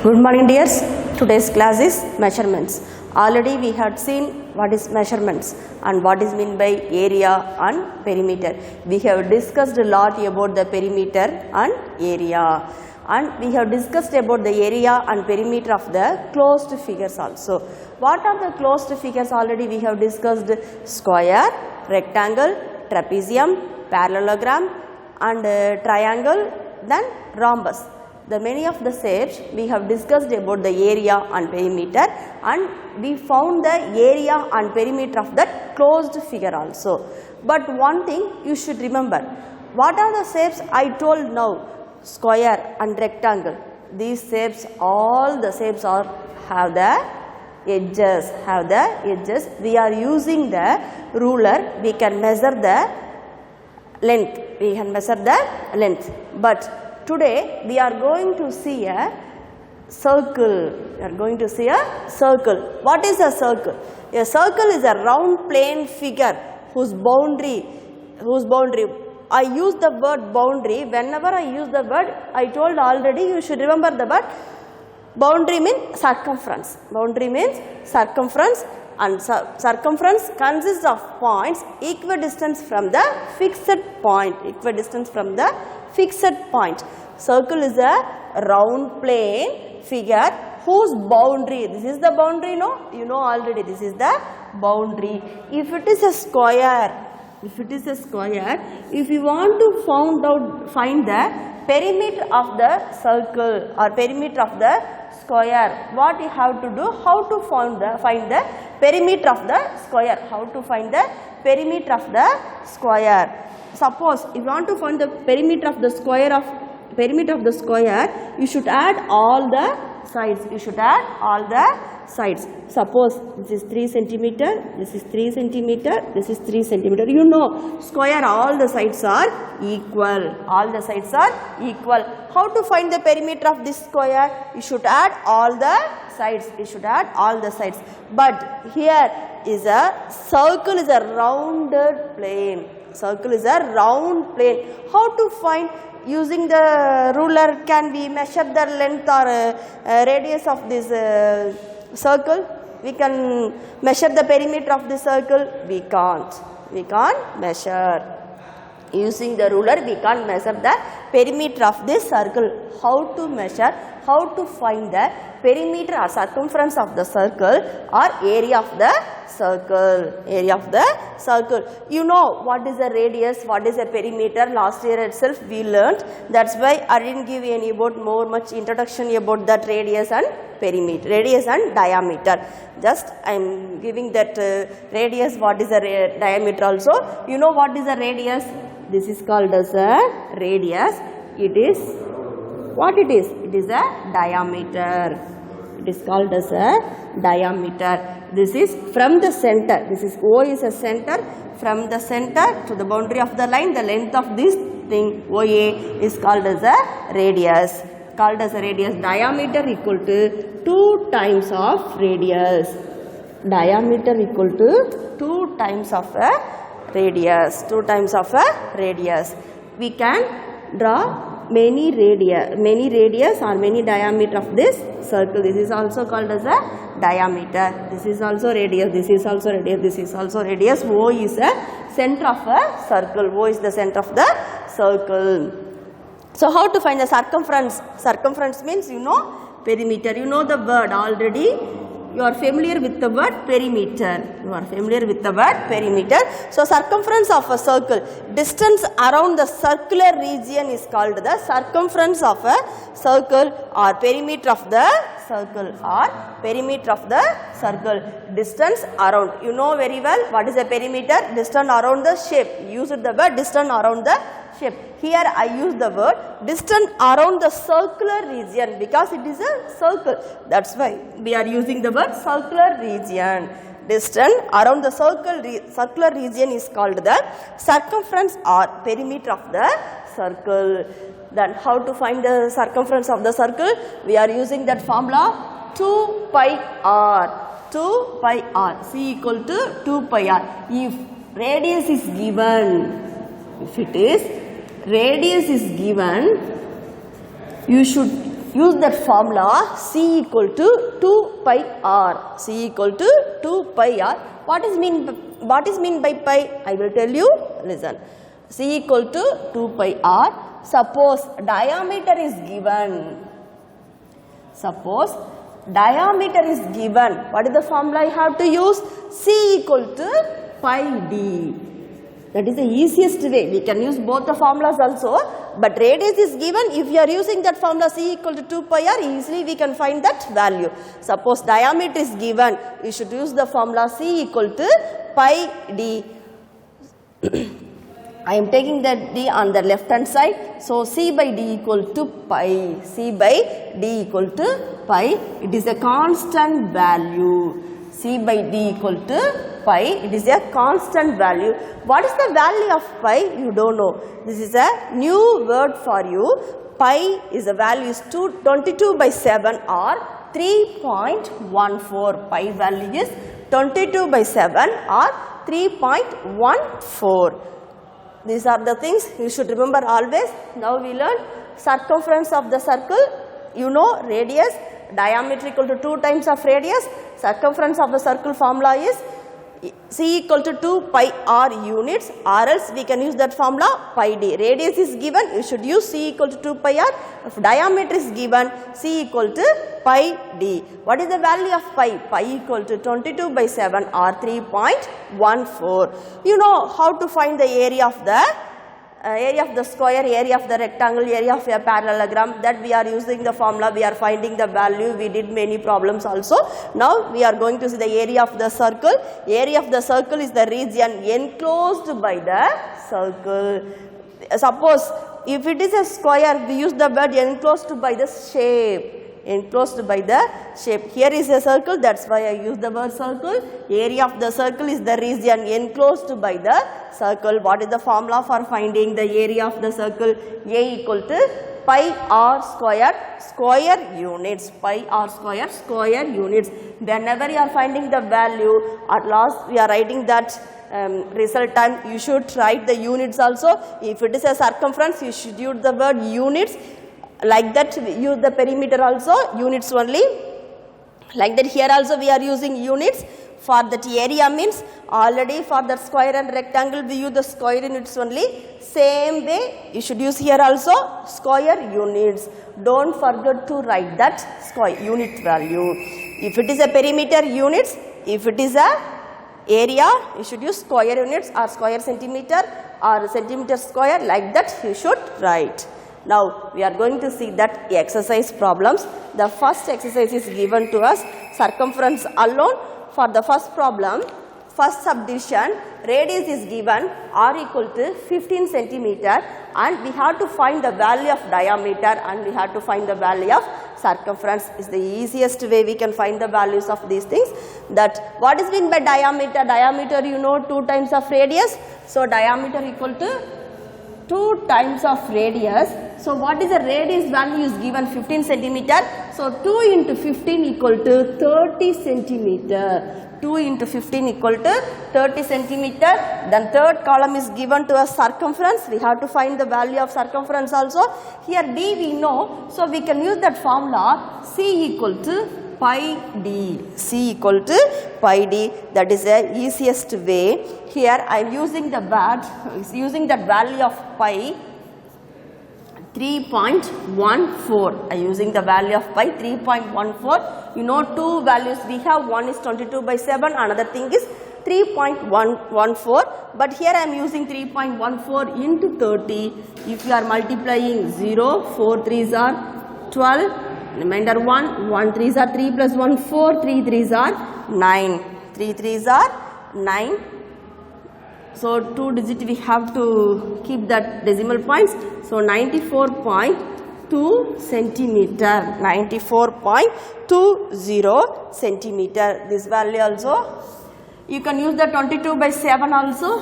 Good morning dears. Today's class is measurements. Already we had seen what is measurements and what is meant by area and perimeter. We have discussed a lot about the perimeter and area, and we have discussed about the area and perimeter of the closed figures also. What are the closed figures? Already we have discussed square, rectangle, trapezium, parallelogram and triangle, then rhombus. The many of the shapes we have discussed about the area and perimeter, and we found the area and perimeter of that closed figure also. But one thing you should remember, what are the shapes I told now? Square and rectangle. These shapes, all the shapes have the edges. We are using the ruler, we can measure the length. But today we are going to see a circle. What is a circle? A circle is a round plane figure whose boundary. I use the word boundary. Whenever I use the word, I told already, you should remember the word. Boundary means circumference. And circumference consists of points equidistant from the fixed point. Circle is a round plane figure whose boundary, this is the boundary, no? You know already, this is the boundary. If it is a square, if you want to find the perimeter of the circle or perimeter of the square, what you have to do? How to find the perimeter of the square? Suppose if you want to find the perimeter of the square, you should add all the sides. Suppose this is 3 centimeter, this is 3 centimeter, this is 3 centimeter. You know, square, all the sides are equal. How to find the perimeter of this square? You should add all the sides. But here is a circle is a rounded plane. How to find? Using the ruler, can we measure the length or radius of this circle? We can measure the perimeter of the circle. We can't measure. Using the ruler, we can't measure the perimeter of this circle. How to measure? How to find the perimeter or circumference of the circle or area of the circle? You know what is the radius, what is the perimeter. Last year itself we learnt. That's why I didn't give any much introduction about that radius and perimeter, radius and diameter. Just I am giving that radius, what is the diameter also. You know what is the radius? This is called as a radius. It is what it is? It is a diameter. It is called as a diameter. This is from the center. This is O is a center. From the center to the boundary of the line, the length of this thing OA is called as a radius. Diameter equal to 2 times of radius. Diameter equal to 2 times of a radius. We can draw many radius or many diameter of this circle. This is also called as a diameter. This is also radius. This is also radius. O is a center of a circle. O is the center of the circle. So how to find the circumference? Circumference means, you know, perimeter. You know the word already. You are familiar with the word perimeter. So circumference of a circle, distance around the circular region is called the circumference of a circle or perimeter of the circle. Distance around. You know very well what is a perimeter. Distance around the shape. Use the word distance around the shape. Here I use the word distance around the circular region because it is a circle. That's why we are using the word circular region. Distance around the circular region is called the circumference or perimeter of the circle. Then how to find the circumference of the circle? We are using that formula 2 pi r. C equal to 2 pi r. If radius is given, radius is given, you should use that formula C equal to 2 pi r. C equal to 2 pi r. What is mean by pi? I will tell you. Listen. C equal to 2 pi r. Suppose diameter is given. Suppose diameter is given. What is the formula I have to use? C equal to pi d. That is the easiest way. We can use both the formulas also, but radius is given. If you are using that formula C equal to 2 pi r, easily we can find that value. Suppose diameter is given, we should use the formula C equal to pi d. I am taking that d on the left hand side. So C by d equal to pi. C by d equal to pi. It is a constant value. C by d equal to pi. It is a constant value. What is the value of pi? You don't know. This is a new word for you. Pi is the value is 22 by 7 or 3.14. Pi value is 22 by 7 or 3.14. These are the things you should remember always. Now we learn circumference of the circle. You know radius, diameter equal to 2 times of radius. Circumference of the circle formula is C equal to 2 pi r units, or else we can use that formula pi d. Radius is given, you should use C equal to 2 pi r. If diameter is given, C equal to pi d. What is the value of pi? Pi equal to 22 by 7 or 3.14. You know how to find the area of the square, area of the rectangle, area of a parallelogram. That we are using the formula, we are finding the value. We did many problems also. Now we are going to see the area of the circle. Area of the circle is the region enclosed by the circle. Suppose if it is a square, we use the word enclosed by the shape. Enclosed by the shape. Here is a circle, that's why I use the word circle. Area of the circle is the region enclosed by the circle. What is the formula for finding the area of the circle? A equal to pi r square units. Pi r square units. Whenever you are finding the value, at last we are writing that result time, you should write the units also. If it is a circumference, you should use the word units. Like that, use the perimeter also, units only. Like that, here also we are using units. For that area means already for that square and rectangle we use the square units only. Same way you should use here also square units. Don't forget to write that square unit value. If it is a perimeter, units. If it is a area, you should use square units or square centimeter or centimeter square. Like that you should write. Now we are going to see that exercise problems. The first exercise is given to us, circumference alone. For the first problem, first subdivision, radius is given r equal to 15 centimeter, and we have to find the value of diameter and we have to find the value of circumference. Is the easiest way we can find the values of these things. That what is meant by diameter? Diameter, you know, 2 times of radius. So diameter equal to 2 times of radius. So what is the radius value is given 15 centimeter. So 2 into 15 equal to 30 centimeter. 2 into 15 equal to 30 centimeter. Then third column is given to us circumference. We have to find the value of circumference also. Here d we know. So we can use that formula C equal to pi d. C equal to pi d. That is the easiest way. Here I am using the value of pi 3.14. I am using the value of pi 3.14. You know, 2 values we have. One is 22 by 7. Another thing is 3.114. But here I am using 3.14 into 30. If you are multiplying 0, 4 3s are 12. Remainder 1, 1 3s are 3 plus 1 4, 3 3s are 9, 3 3s are 9. So 2 digit we have to keep that decimal points. So 94.2 centimeter, 94.20 centimeter. This value also, you can use the 22 by 7 also,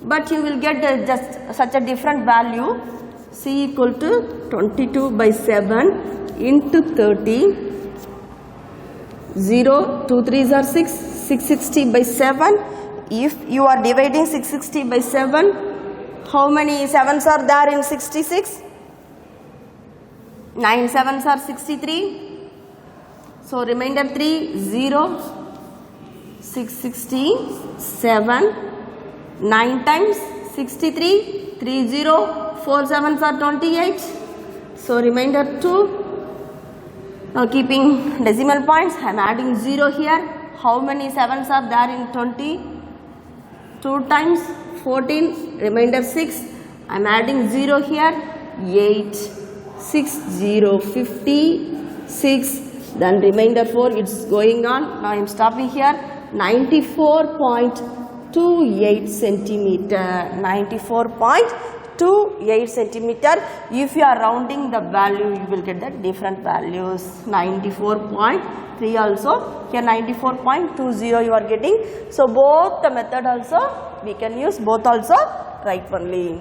but you will get just such a different value. C equal to 22 by 7 into 30, 0, 2 3s are 6, 660 by 7. If you are dividing 660 by 7, how many 7s are there in 66? 9 sevens are 63. So remainder 3, 0, 667, 9 times 63, 30, 4 sevens are 28. So remainder 2. Now keeping decimal points, I am adding 0 here. How many sevens are there in 20? 2 times 14, remainder 6. I am adding 0 here. 8, 6, 0, 56. Then remainder 4, it's going on. Now I am stopping here. 94.28 centimeter. 94.28 centimeter. If you are rounding the value, you will get the different values. 94.3 also. Here 94.20 you are getting. So both the method also we can use, both also right only.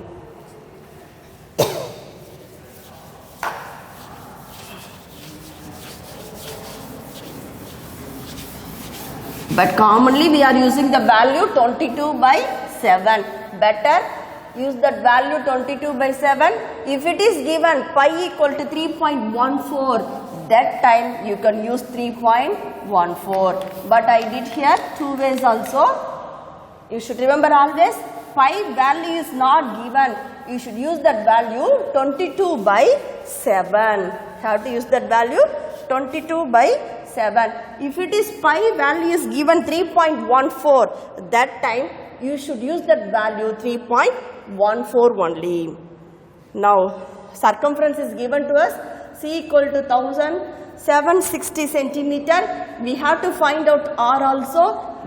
But commonly we are using the value 22/7. Better use that value 22/7. If it is given pi equal to 3.14, that time you can use 3.14. But I did here 2 ways also. You should remember always, pi value is not given. You should use that value 22/7. Have to use that value 22/7. If it is pi value is given 3.14, that time you should use that value 3.14 only. Now circumference is given to us, c equal to 1760 centimeter. We have to find out r also,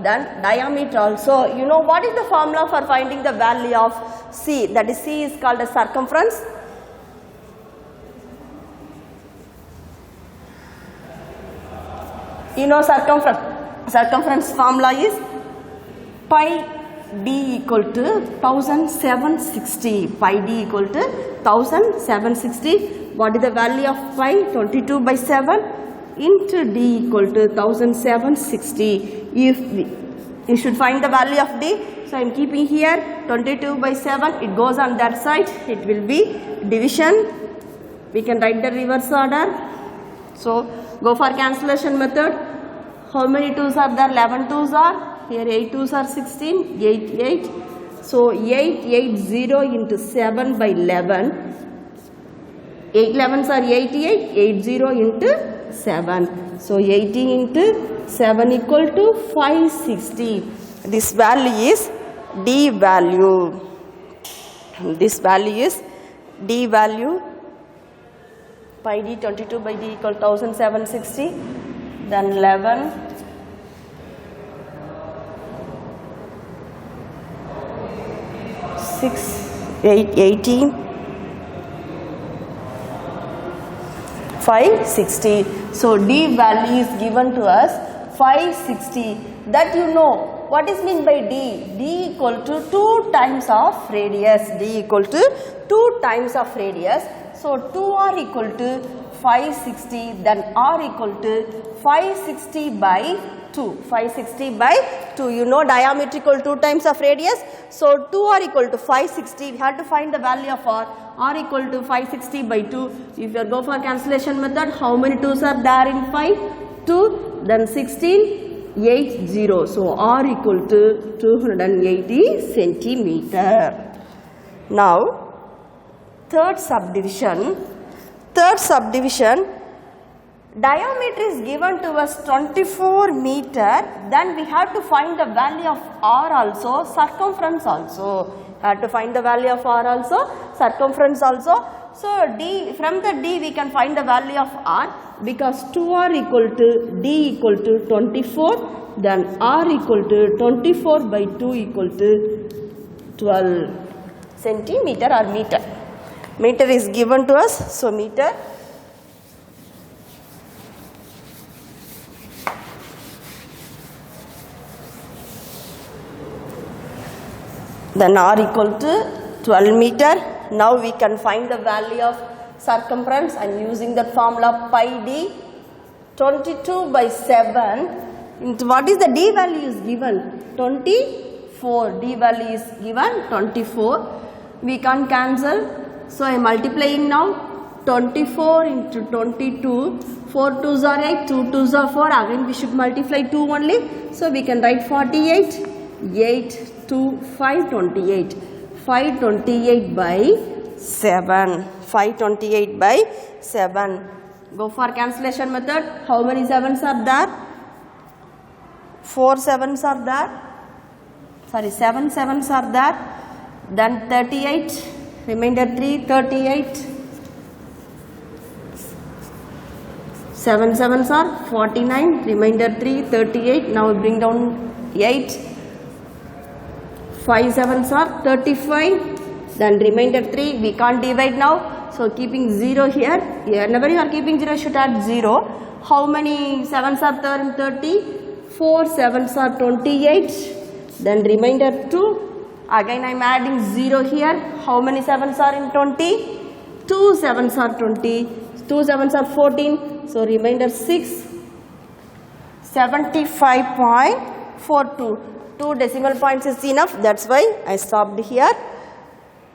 then diameter also. You know what is the formula for finding the value of c? That is, c is called as circumference. You know circumference formula is pi d equal to 1760. Pi d equal to 1760. What is the value of pi? 22/7 into d equal to 1760. If you should find the value of d, so I am keeping here 22/7. It goes on that side. It will be division. We can write the reverse order. So go for cancellation method. How many 2's are there? 11 2's are. Here 8 2's are 16. 8 8. So 880 into 7/11. 8 11's are 88. 80 into 7. So 80 into 7 equal to 560. This value is d value. This value is d value. Pi d 22/d equal to 1760. Then 11. 6, 8, 18, 560. So d value is given to us 560. That you know. What is meant by d? D equal to 2 times of radius. D equal to 2 times of radius. So 2r equal to 560. Then r equal to 560/2. 560/2. You know diameter equal to 2 times of radius. So 2r equal to 560. We have to find the value of r. R equal to 560/2. If you go for cancellation method, how many 2's are there in 5? 2. Then 16. 80. So r equal to 280 centimeter. Now third subdivision, diameter is given to us 24 meter. Then we have to find the value of r also, circumference also. Have to find the value of r also, circumference also. So d, from the d we can find the value of r, because 2r equal to d equal to 24. Then r equal to 24/2 equal to 12 centimeter or meter. Meter is given to us, so meter. Then r equal to 12 meter. Now we can find the value of circumference. I am using the formula pi d 22/7 into what is the d value is given? 24. D value is given 24. We can't cancel. So I am multiplying now. 24 into 22, 4 2s are 8, 2 2s are 4, again we should multiply 2 only, so we can write 48, 8 2 528, 528 by 7, 528 by 7. Go for cancellation method. How many 7s are there? 4 7s are there. Sorry, 7 7s are there. Then 38, remainder 3, 38. 7 7s are 49, remainder 3, 38. Now bring down 8. 5 7s are 35. Then remainder 3, we can't divide now. So keeping 0 here, whenever you are keeping 0, you should add 0. How many 7s are there in 30? 4 7s are 28. Then remainder 2. Again I am adding 0 here. How many 7s are in 20? 2 7s are 20. 2 7s are 14. So remainder 6. 75.42. 2 decimal points is enough. That's why I stopped here.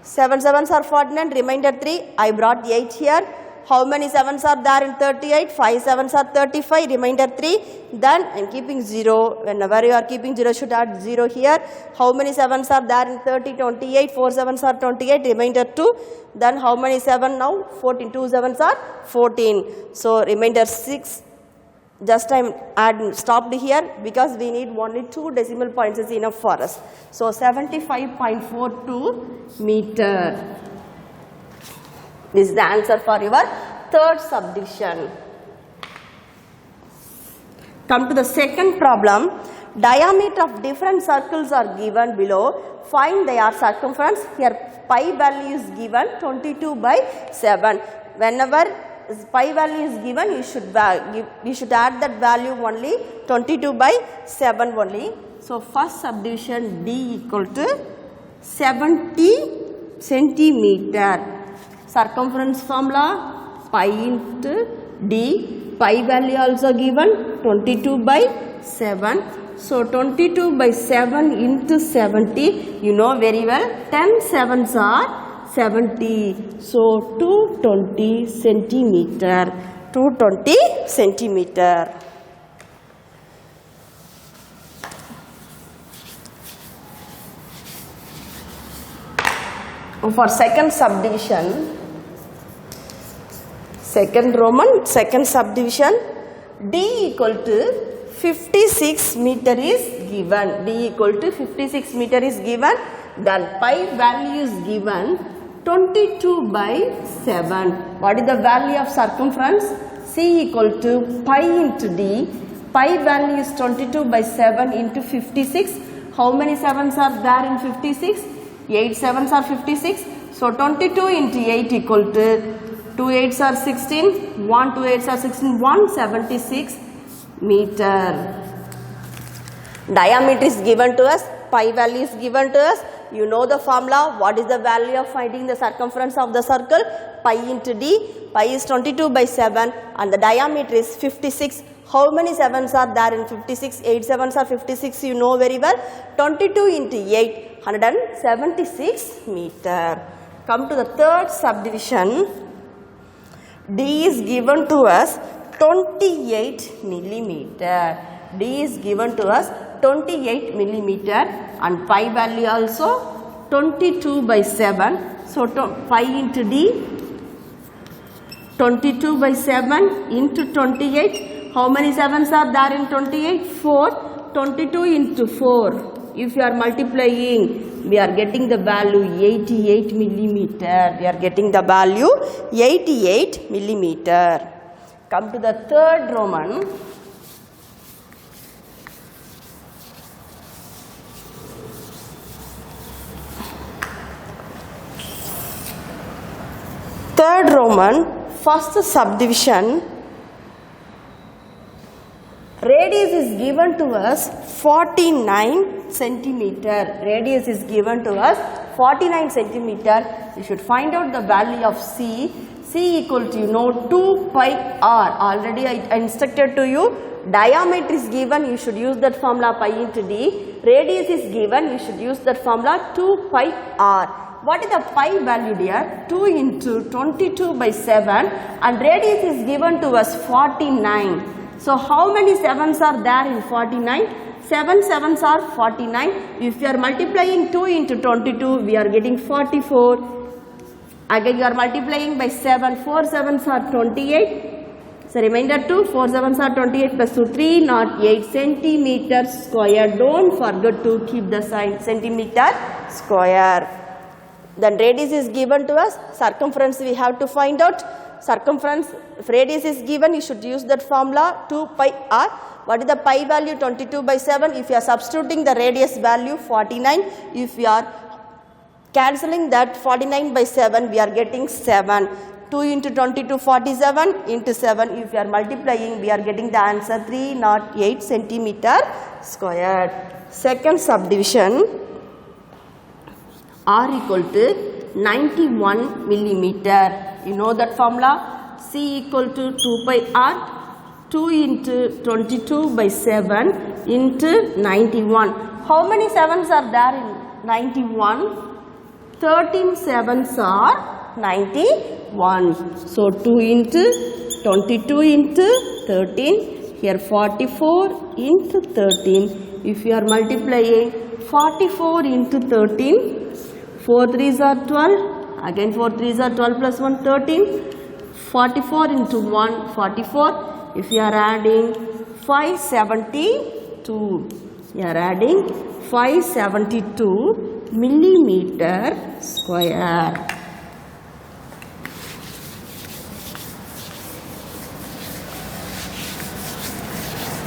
7 7s are 49, remainder 3, I brought 8 here. How many 7s are there in 38? 5 7s are 35, remainder 3. Then I am keeping 0. Whenever you are keeping 0, should add 0 here. How many 7s are there in 30? 28, 4 7s are 28, remainder 2. Then how many 7 now? 14, 2 7s are 14. So remainder 6. Just I am stopped here because we need only 2 decimal points is enough for us. So 75.42 meter. This is the answer for your third subdivision. Come to the second problem. Diameter of different circles are given below. Find their circumference. Here pi value is given 22 by 7. Whenever pi value is given, you should add that value only 22 by 7 only. So first subdivision D equal to 70 centimeter. Circumference formula pi into D. Pi value also given 22 by 7. So 22 by 7 into 70, you know very well, 10 7s are 70. So 220 centimeter. 220 centimeter. For second subdivision, second Roman, second subdivision, D equal to 56 meter is given. D equal to 56 meter is given. Then pi value is given 22 by 7. What is the value of circumference? C equal to pi into D. Pi value is 22 by 7 into 56. How many 7s are there in 56? 8 7s are 56. So 22 into 8 equal to 2 8s are 16. 1 2 8s are 16. 176 meter. Diameter is given to us. Pi value is given to us. You know the formula. What is the value of finding the circumference of the circle? Pi into D. Pi is 22 by 7 and the diameter is 56. How many 7s are there in 56? 8 7s are 56, you know very well. 22 into 8, 176 meter. Come to the third subdivision. D is given to us 28 millimeter. D is given to us 28 millimeter and pi value also 22 by 7. So pi into D, 22 by 7 into 28. How many 7s are there in 28? 4. 22 into 4. If you are multiplying, we are getting the value 88 millimeter. We are getting the value 88 millimeter. Come to the third Roman. Third Roman, first subdivision. Radius is given to us 49 centimeter. Radius is given to us 49 centimeter. You should find out the value of C. C equal to 2 pi r. Already I instructed to you. Diameter is given. You should use that formula pi into D. Radius is given. You should use that formula 2 pi r. What is the pi value dear? 2 into 22 by 7 and radius is given to us 49. So how many 7s are there in 49? 7 7s are 49. If you are multiplying 2 into 22, we are getting 44. Again you are multiplying by 7, 4 7s are 28. So remainder 2, 4 7s are 28 plus 2, 308 centimeter square. Don't forget to keep the sign centimeter square. Then radius is given to us, circumference we have to find out. Circumference, if radius is given, you should use that formula 2 pi r. What is the pi value? 22 by 7. If you are substituting the radius value 49, if you are cancelling that 49 by 7, we are getting 7. 2 into 22, 47 into 7. If you are multiplying, we are getting the answer 308 centimeter squared. Second subdivision, r equal to 91 millimeter. You know that formula? C equal to 2 pi r, 2 into 22 by 7 into 91. How many 7s are there in 91? 13 7s are 91. So 2 into 22 into 13. Here 44 into 13. If you are multiplying 44 into 13, 4 3s are 12. Again 4 3s are 12 plus 1 13. 44 into 1 44. If you are adding 572, you are adding 572 millimeter square.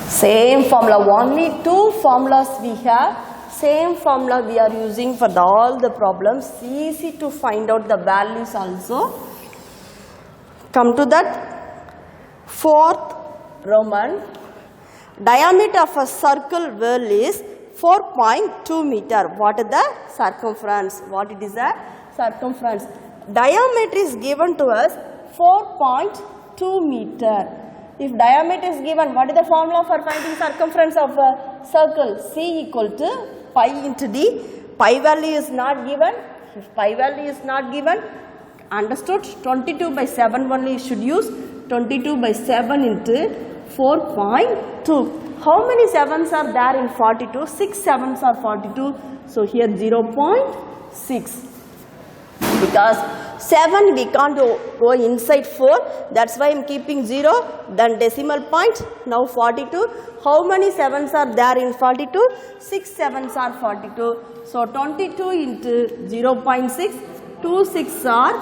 Same formula, only two formulas we have. Same formula we are using for all the problems. Easy to find out the values also. Come to that. Fourth Roman. Diameter of a circle well is 4.2 meter. What is the circumference? What it is the circumference? Diameter is given to us 4.2 meter. If diameter is given, what is the formula for finding circumference of a circle? C equal to pi into d. Pi value is not given. If pi value is not given, understood? 22 by 7 only you should use. 22 by 7 into 4.2. How many 7s are there in 42? 6 7s are 42. So here 0.6. Because 7 we can't go inside 4. That's why I am keeping 0. Then decimal point. Now 42. How many 7s are there in 42? 6 7s are 42. So 22 into 0.6. 2 6 are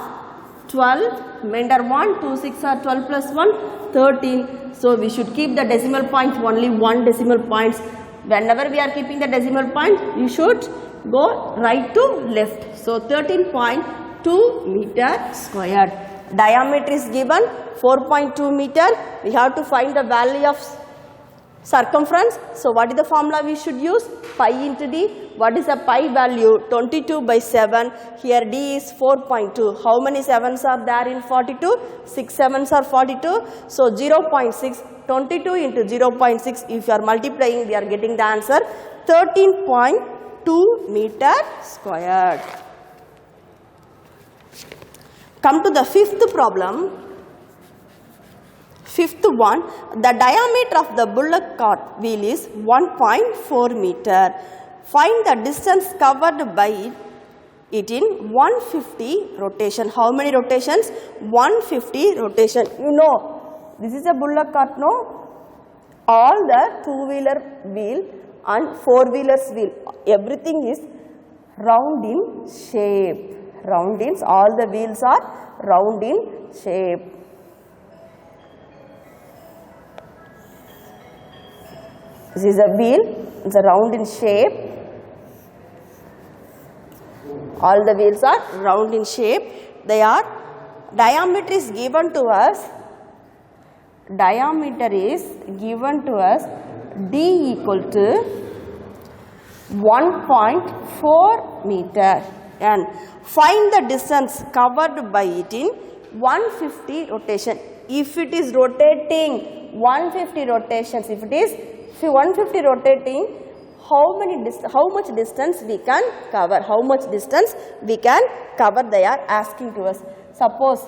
12. Remainder 1. 2 6 are 12 plus 1. 13. So we should keep the decimal point only one decimal points. Whenever we are keeping the decimal point, you should go right to left. So 13.2 meter squared. Diameter is given 4.2 meter. We have to find the value of circumference. So what is the formula we should use? Pi into d. What is the pi value? 22 by 7. Here d is 4.2. How many 7s are there in 42? 6 7s are 42. So 0.6. 22 into 0.6. If you are multiplying, we are getting the answer 13.2 meter squared. Come to the fifth problem. Fifth one, the diameter of the bullock cart wheel is 1.4 meter. Find the distance covered by it in 150 rotation. How many rotations? 150 rotation. You know, this is a bullock cart, no? All the two-wheeler wheel and four-wheelers wheel, everything is round in shape. Round in, all the wheels are round in shape. This is a wheel, it's a round in shape. All the wheels are round in shape. They are, diameter is given to us. Diameter is given to us d equal to 1.4 meter. And find the distance covered by it in 150 rotation. If it is rotating 150 rotations, if it is 150 rotating, how much distance we can cover, how much distance we can cover they are asking to us. Suppose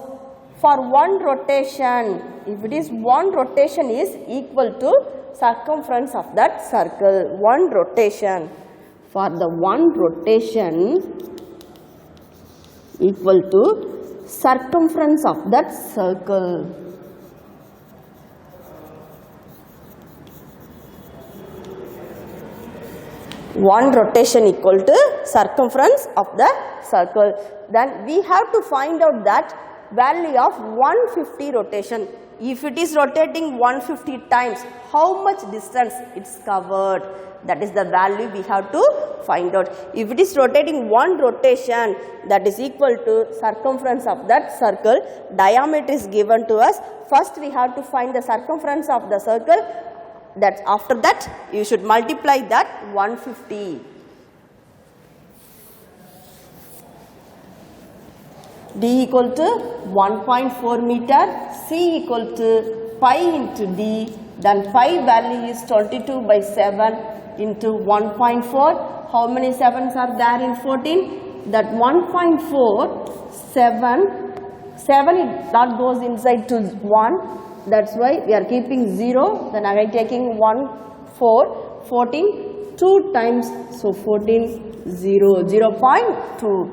for one rotation, if it is one rotation is equal to circumference of that circle, one rotation, for the one rotation equal to circumference of that circle. One rotation equal to circumference of the circle. Then we have to find out that value of 150 rotation. If it is rotating 150 times, how much distance it's covered? That is the value we have to find out. If it is rotating one rotation, that is equal to circumference of that circle. Diameter is given to us. First we have to find the circumference of the circle. That after that you should multiply that 150. D equal to 1.4 meter, C equal to pi into D, then pi value is 22 by 7 into 1.4. How many 7s are there in 14? That 1.4, 7 it not goes inside to 1. That's why we are keeping 0, then I am taking 1, 4, 14, 2 times, so 14, 0, 0.2,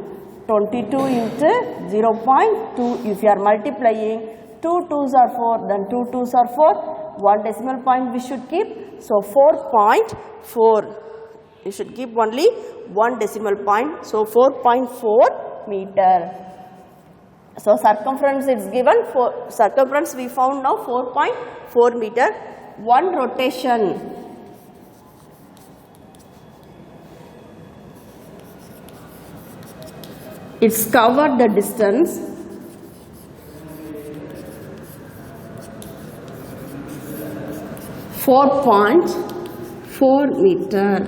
22 into 0.2, if you are multiplying, 2 2s are 4, then 2 2s are 4, 1 decimal point we should keep, so 4.4, you should keep only 1 decimal point, so 4.4 meter. So circumference is given, for circumference we found now 4.4 meter. One rotation, it's covered the distance 4.4 meter.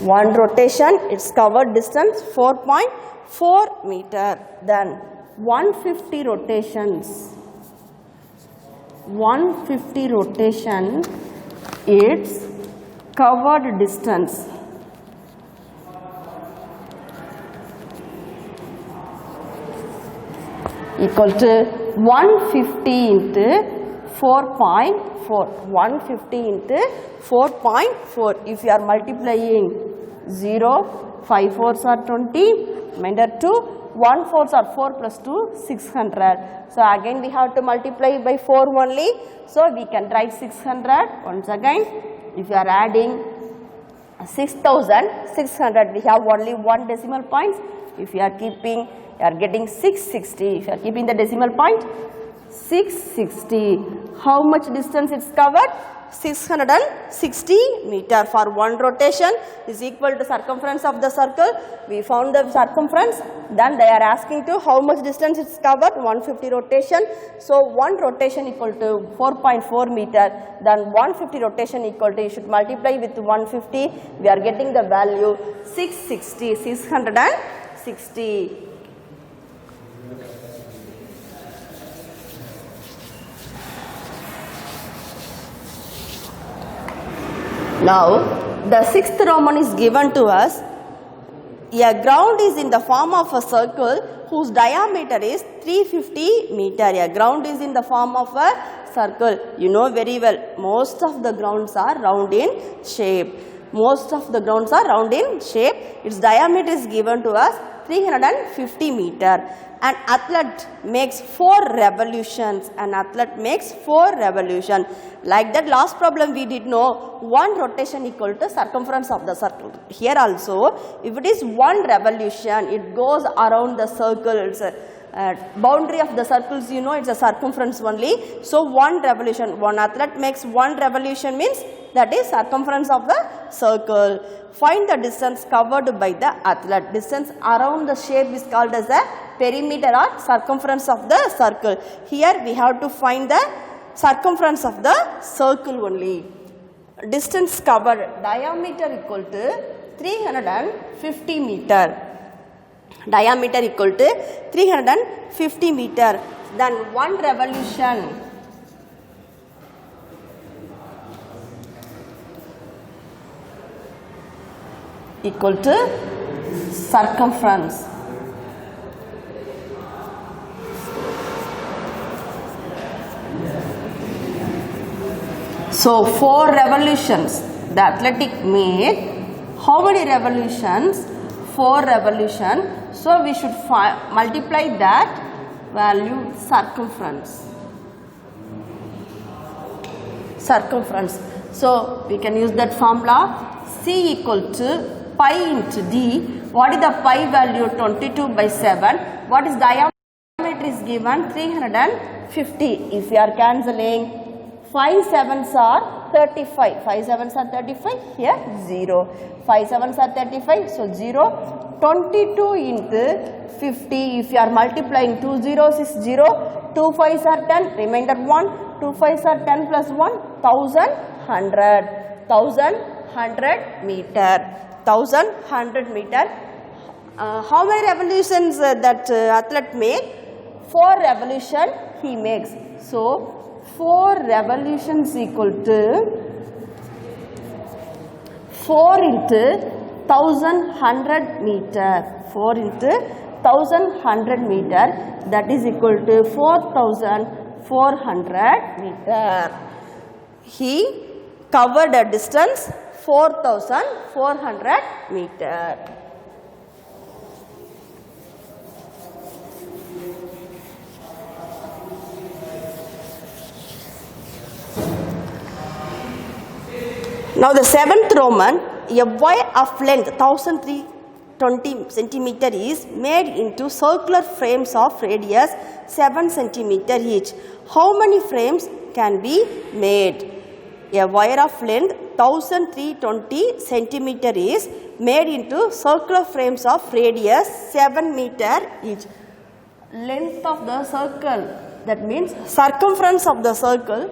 One rotation, it's covered distance 4.4 meter. Then 150 rotations, 150 rotation, its covered distance equal to 150 into 4.4, 150 into 4.4. If you are multiplying 0, 5 4s are 20, remainder 2, 1 4s are 4 plus 2, 600. So again we have to multiply by 4 only. So we can write 600 once again. If you are adding 6,600, we have only 1 decimal point. If you are keeping, you are getting 660. If you are keeping the decimal point, 660. How much distance it's covered? 660 meter for one rotation is equal to circumference of the circle. We found the circumference, then they are asking to how much distance it's covered, 150 rotation. So one rotation equal to 4.4 meter, then 150 rotation equal to, you should multiply with 150, we are getting the value 660, 660. Now, the sixth Roman is given to us. A ground is in the form of a circle whose diameter is 350 meter. A ground is in the form of a circle. You know very well, most of the grounds are round in shape. Most of the grounds are round in shape. Its diameter is given to us 350 meter. An athlete makes 4 revolutions. An athlete makes 4 revolutions. Like that last problem we did know, one rotation equal to circumference of the circle. Here also, if it is one revolution, it goes around the circle. It's a boundary of the circles, you know, it's a circumference only. So one revolution, one athlete makes one revolution means that is circumference of the circle. Find the distance covered by the athlete. Distance around the shape is called as the perimeter or circumference of the circle. Here we have to find the circumference of the circle only. Distance covered, diameter equal to 350 meter. Diameter equal to 350 meter. Then one revolution, equal to circumference. So 4 revolutions the athletic made. How many revolutions? 4 revolutions. So we should multiply that value circumference. So we can use that formula C equal to pi into D. What is the pi value? 22/7. What is diameter is given? 350. If we are cancelling, 5 sevens are 35. 5 sevens are 35. Here 0. 5 sevens are 35. So 0. 22 into 50. If you are multiplying 2 zeros is 0. 2 5s are 10. Remainder 1. 2 5s are 10 plus 1. 1100. 1100 meter. 1100 meter. How many revolutions that athlete make? 4 revolution he makes. So 4 revolutions equal to 4 into 1100 meter. 4 into 1100 meter, that is equal to 4400 meter. He covered a distance 4400 meter. Now the 7th Roman, a wire of length 1320 centimeter is made into circular frames of radius 7 centimeter each. How many frames can be made? A wire of length 1320 centimeter is made into circular frames of radius 7 meter each. Length of the circle, that means circumference of the circle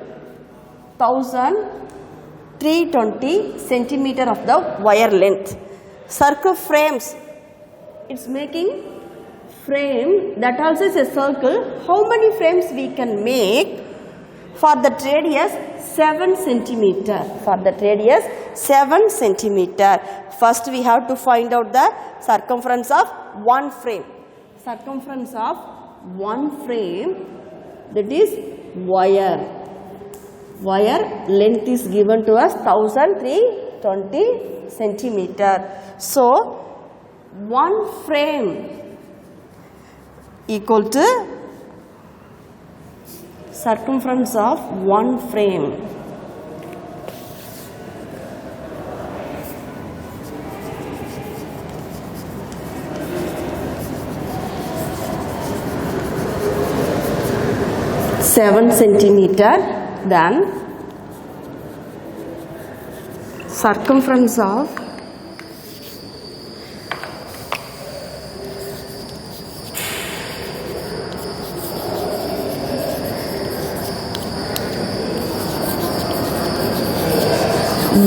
1320 centimeter of the wire length. Circle frames, it's making frame, that also is a circle. How many frames we can make? For the radius 7 centimeter. For the radius 7 centimeter. First we have to find out the circumference of one frame. Circumference of one frame, that is wire. Wire length is given to us 1320 centimeter. So one frame equal to circumference of one frame. Seven centimeter. Then circumference of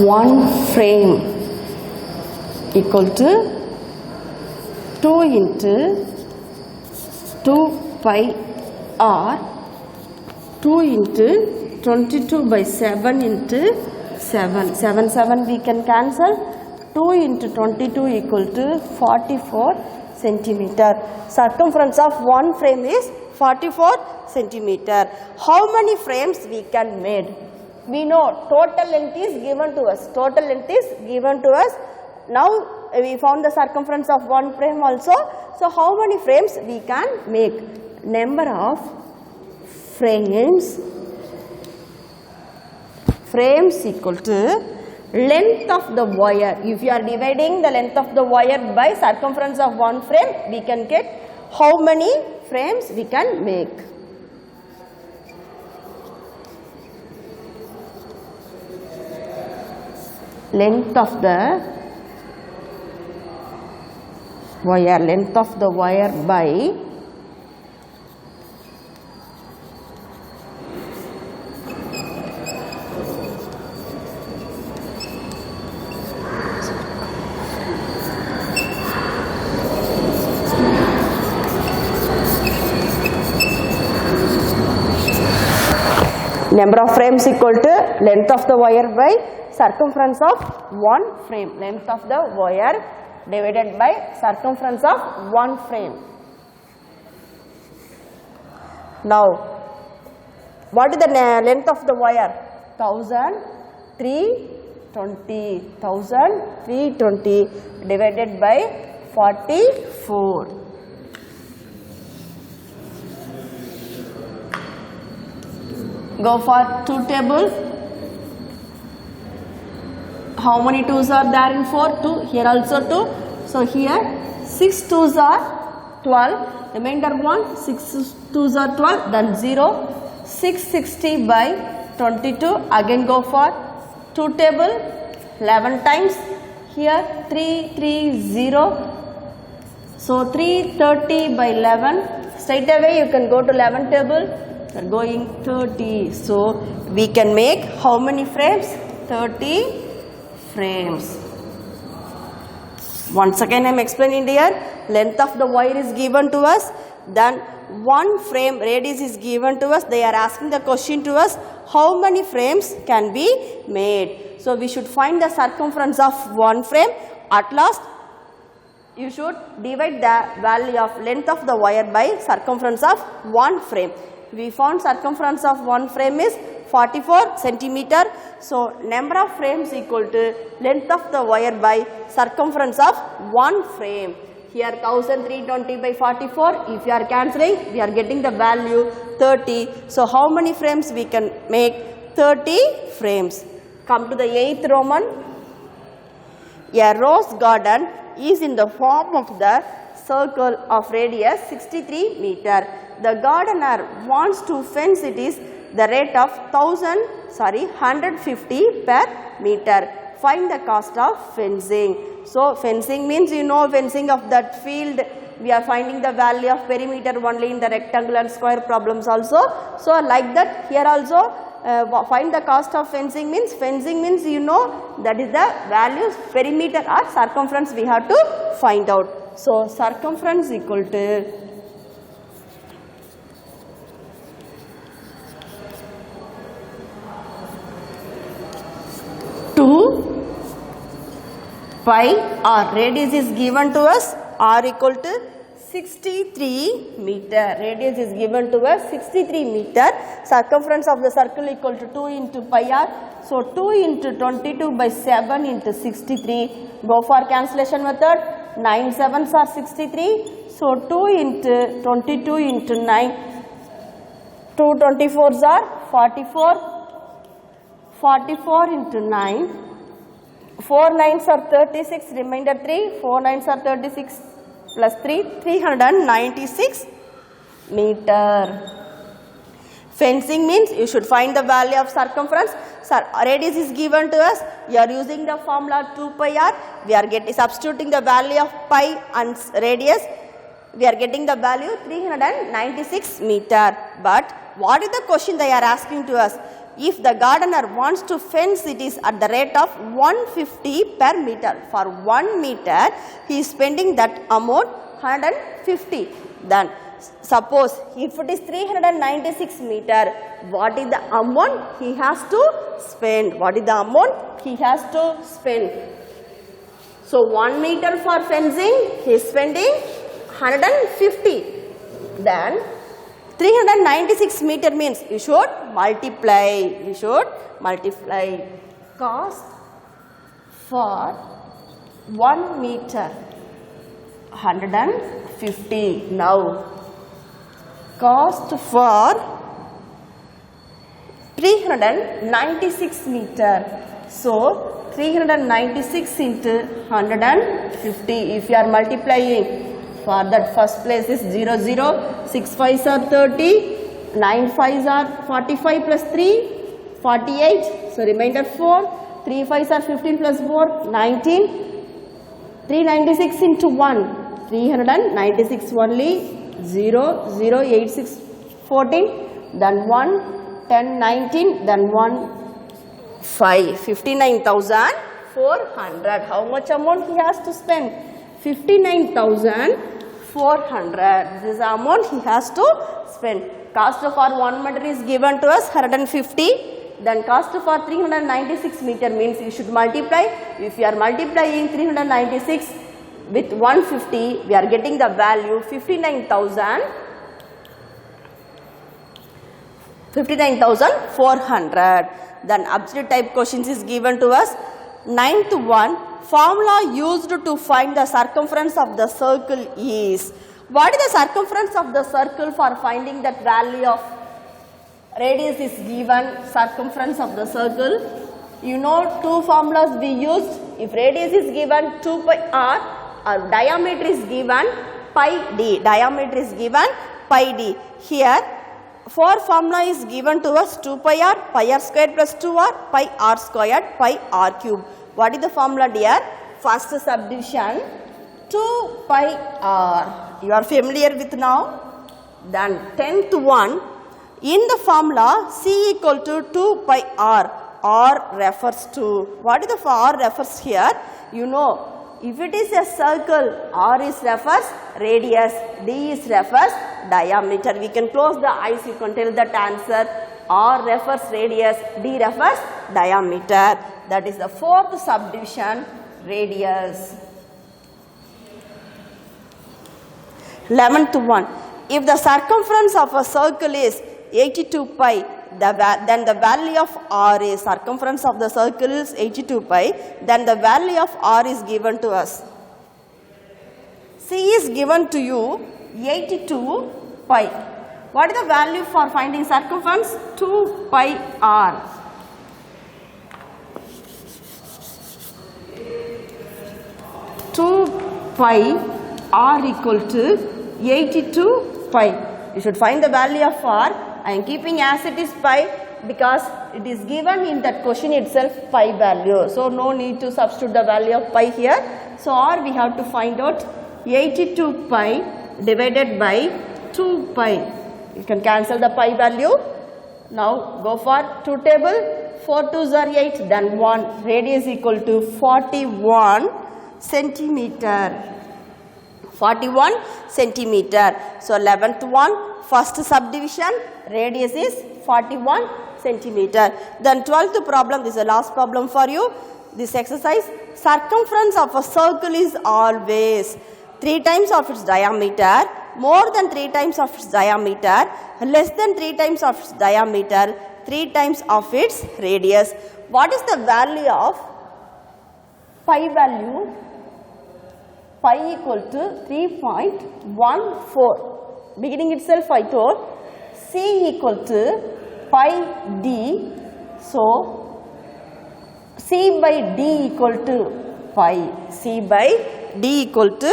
one frame equal to 2 into 2 pi r 2 into 22/7 into 7. 7 we can cancel. 2 into 22 equal to 44 centimeter. Circumference of one frame is 44 centimeter. How many frames we can make? We know total length is given to us. Total length is given to us. Now we found the circumference of one frame also. So how many frames we can make? Number of frames equal to length of the wire. If you are dividing the length of the wire by circumference of one frame, we can get how many frames we can make. Length of the wire by Number of frames equal to length of the wire by circumference of one frame. Length of the wire divided by circumference of one frame. Now, what is the length of the wire? 1320 divided by 44. Go for 2 table. How many 2's are there in 4? 2. Here also 2. So here 6 2's are 12. Remainder 1. 6 2's are 12. Then 0. 660 by 22. Again go for 2 table. 11 times. Here 330. So 330 by 11. Straight away you can go to 11 table. We are going 30. So we can make how many frames? 30 frames. Once again I am explaining here. Length of the wire is given to us. Then one frame radius is given to us. They are asking the question to us, how many frames can be made? So we should find the circumference of one frame. At last you should divide the value of length of the wire by circumference of one frame. We found circumference of one frame is 44 centimeter. So number of frames equal to length of the wire by circumference of one frame. Here 1320 by 44. If you are cancelling, we are getting the value 30. So how many frames we can make? 30 frames. Come to the 8th Roman. A rose garden is in the form of the circle of radius 63 meter. The gardener wants to fence it is the rate of 150 per meter. Find the cost of fencing. So fencing means you know fencing of that field. We are finding the value of perimeter only in the rectangle and square problems also. So like that here also find the cost of fencing means you know that is the values perimeter or circumference we have to find out. So circumference equal to 2 pi r. Radius is given to us r equal to 63 meter. Radius is given to us 63 meter. Circumference of the circle equal to 2 into pi r. So 2 into 22 by 7 into 63. Go for cancellation method. 9 7s are 63. So 2 into 22 into 9. 2 24s are 44. 44 into 9. 4 9s are 36. Remainder 3. 4 9s are 36 plus 3. 396 meter. Fencing means you should find the value of circumference. Radius is given to us. You are using the formula 2 pi r. We are substituting the value of pi and radius. We are getting the value 396 meter. But what is the question they are asking to us? If the gardener wants to fence it is at the rate of 150 per meter. For 1 meter he is spending that amount 150. Then suppose if it is 396 meter, what is the amount he has to spend? What is the amount he has to spend? So 1 meter for fencing he is spending 150. Then 396 meter means you should multiply. Cost for 1 meter 150. Now cost for 396 meter. So 396 into 150. If you are multiplying, for that first place is 0 0. 6 5s are 30. 9 5s are 45 plus 3 48. So remainder 4. 3 5s are 15 plus 4 19. 396 into 1. 396 only. 0 0 8 6 14. Then 1 10 19. Then 1 5. 59,400. How much amount he has to spend? 59,400. This is the amount he has to spend. Cost for 1 meter is given to us 150. Then cost for 396 meter means you should multiply. If you are multiplying 396 with 150, we are getting the value 59,400. Then absolute type questions is given to us. 9th one, formula used to find the circumference of the circle is. What is the circumference of the circle for finding that value of radius is given, circumference of the circle? You know two formulas we used. If radius is given 2 pi r, or diameter is given pi d. Diameter is given pi d. Here, for formula is given to us 2 pi r squared plus 2r, pi r squared, pi r cube. What is the formula dear? First subdivision 2 pi r. You are familiar with now? Then 10th one, in the formula C equal to 2 pi r. R refers to, what is the R refers here? You know, if it is a circle, R is refers radius, D is refers diameter. We can close the eyes, you can tell that answer. R refers radius, D refers diameter. That is the fourth subdivision, radius. 11th one, if the circumference of a circle is 82 pi, then the value of R is, circumference of the circle is 82 pi, then the value of R is given to us. C is given to you 82 pi. What is the value for finding circumference? 2 pi R. Pi R equal to 82 pi. You should find the value of R. I am keeping as it is pi because it is given in that question itself pi value. So, no need to substitute the value of pi here. So, R we have to find out 82 pi divided by 2 pi. You can cancel the pi value. Now, go for 2 table. 4 2s are 8, then 1. Radius equal to 41 centimeter. 41 centimeter. So, 11th one, first subdivision, radius is 41 centimeter. Then 12th problem, this is the last problem for you. This exercise, circumference of a circle is always 3 times of its diameter, more than 3 times of its diameter, less than 3 times of its diameter, 3 times of its radius. What is the value of pi value? Pi equal to 3.14. Beginning itself I told C equal to pi d. So, C by d equal to pi. C by d equal to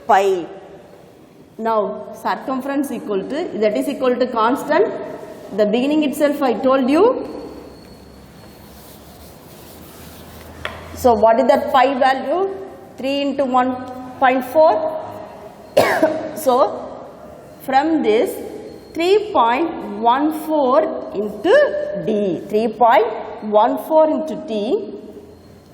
pi. Now, circumference equal to, that is equal to constant. The beginning itself I told you. So, what is that pi value? 3 into 1.4. So, from this 3.14 into d. 3.14 into d.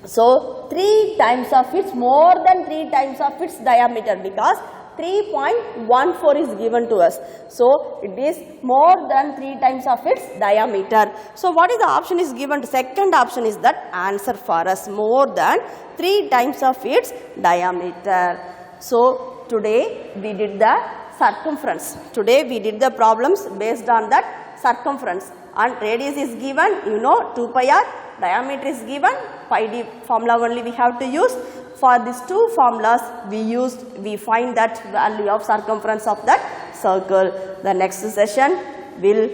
So, 3 times of its, more than 3 times of its diameter, because 3.14 is given to us. So, it is more than 3 times of its diameter. So, what is the option is given? Second option is that answer for us, more than 3 times of its diameter. So, today we did the circumference. Today we did the problems based on that circumference, and radius is given, you know, 2 pi r, diameter is given, pi d formula only we have to use. For these two formulas we find that value of circumference of that circle. The next session will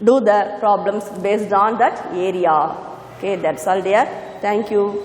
do the problems based on that area. Okay, that's all dear. Thank you.